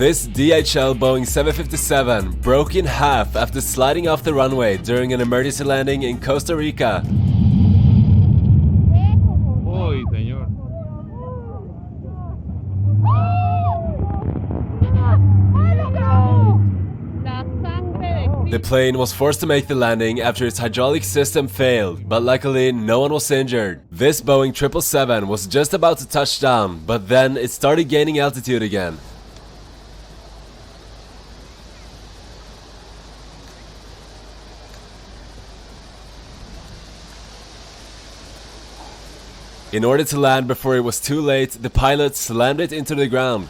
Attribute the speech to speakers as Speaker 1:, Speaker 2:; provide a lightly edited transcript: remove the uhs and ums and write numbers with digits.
Speaker 1: This DHL Boeing 757 broke in half after sliding off the runway during an emergency landing in Costa Rica.
Speaker 2: Uy, señor.
Speaker 1: The plane was forced to make the landing after its hydraulic system failed, but luckily no one was injured. This Boeing 777 was just about to touch down, but then it started gaining altitude again. In order to land before it was too late, the pilot slammed it into the ground.